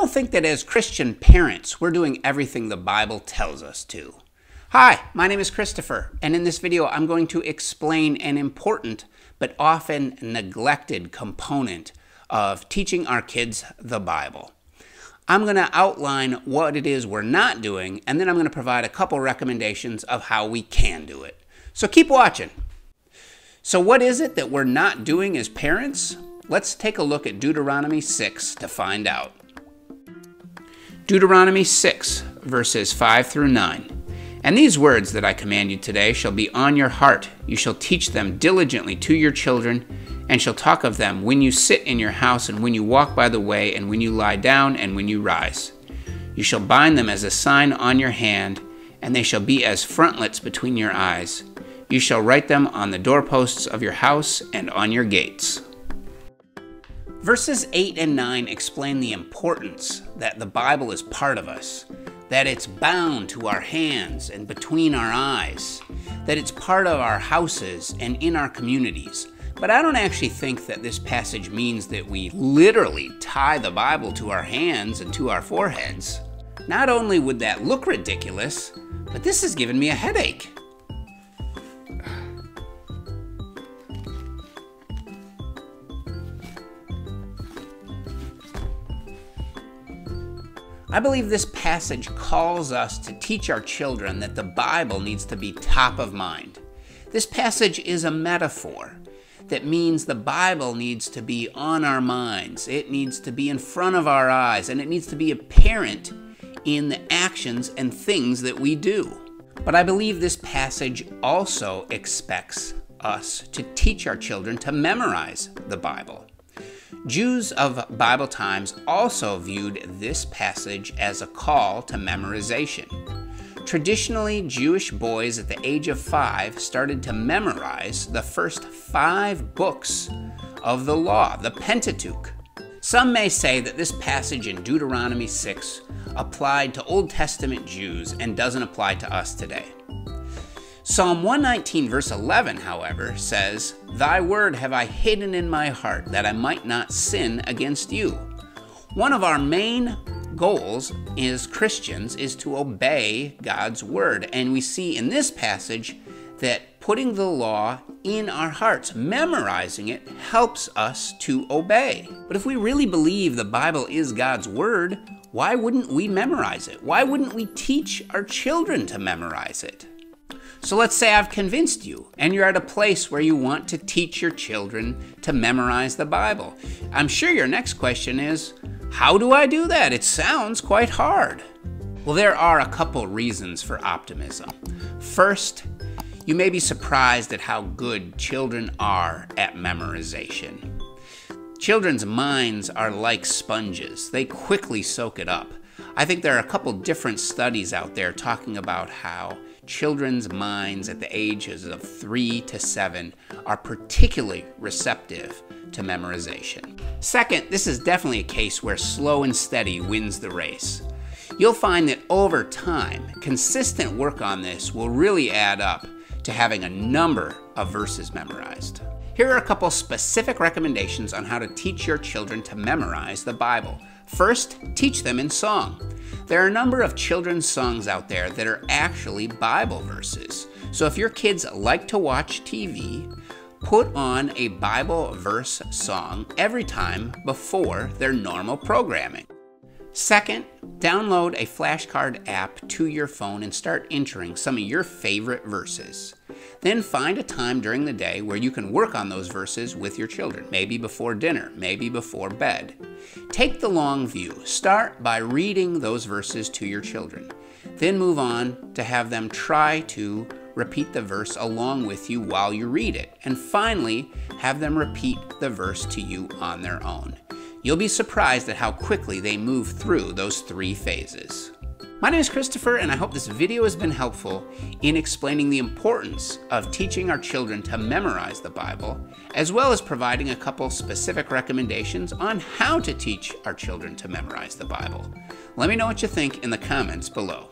don't think that as Christian parents, we're doing everything the Bible tells us to. Hi, my name is Christopher, and in this video, I'm going to explain an important but often neglected component of teaching our kids the Bible. I'm going to outline what it is we're not doing, and then I'm going to provide a couple recommendations of how we can do it. So keep watching. So what is it that we're not doing as parents? Let's take a look at Deuteronomy 6 to find out. Deuteronomy 6, verses 5 through 9. And these words that I command you today shall be on your heart. You shall teach them diligently to your children, and shall talk of them when you sit in your house, and when you walk by the way, and when you lie down, and when you rise. You shall bind them as a sign on your hand, and they shall be as frontlets between your eyes. You shall write them on the doorposts of your house and on your gates. Verses 8 and 9 explain the importance that the Bible is part of us, that it's bound to our hands and between our eyes, that it's part of our houses and in our communities. But I don't actually think that this passage means that we literally tie the Bible to our hands and to our foreheads. Not only would that look ridiculous, but this has given me a headache. I believe this passage calls us to teach our children that the Bible needs to be top of mind. This passage is a metaphor that means the Bible needs to be on our minds. It needs to be in front of our eyes, and it needs to be apparent in the actions and things that we do. But I believe this passage also expects us to teach our children to memorize the Bible. Jews of Bible times also viewed this passage as a call to memorization. Traditionally, Jewish boys at the age of 5 started to memorize the first 5 books of the law, the Pentateuch. Some may say that this passage in Deuteronomy 6 applied to Old Testament Jews and doesn't apply to us today. Psalm 119 verse 11, however, says, "Thy word have I hidden in my heart, that I might not sin against you." One of our main goals as Christians is to obey God's word, and we see in this passage that putting the law in our hearts, memorizing it, helps us to obey. But if we really believe the Bible is God's word, why wouldn't we memorize it? Why wouldn't we teach our children to memorize it? So let's say I've convinced you, and you're at a place where you want to teach your children to memorize the Bible. I'm sure your next question is, how do I do that? It sounds quite hard. Well, there are a couple reasons for optimism. First, you may be surprised at how good children are at memorization. Children's minds are like sponges. They quickly soak it up. I think there are a couple different studies out there talking about how children's minds at the ages of 3 to 7 are particularly receptive to memorization. Second, this is definitely a case where slow and steady wins the race. You'll find that over time, consistent work on this will really add up to having a number of verses memorized. Here are a couple specific recommendations on how to teach your children to memorize the Bible. First, teach them in song. There are a number of children's songs out there that are actually Bible verses. So if your kids like to watch TV, put on a Bible verse song every time before their normal programming. Second, download a flashcard app to your phone and start entering some of your favorite verses. Then find a time during the day where you can work on those verses with your children, maybe before dinner, maybe before bed. Take the long view. Start by reading those verses to your children. Then move on to have them try to repeat the verse along with you while you read it. And finally, have them repeat the verse to you on their own. You'll be surprised at how quickly they move through those 3 phases. My name is Christopher, and I hope this video has been helpful in explaining the importance of teaching our children to memorize the Bible, as well as providing a couple specific recommendations on how to teach our children to memorize the Bible. Let me know what you think in the comments below.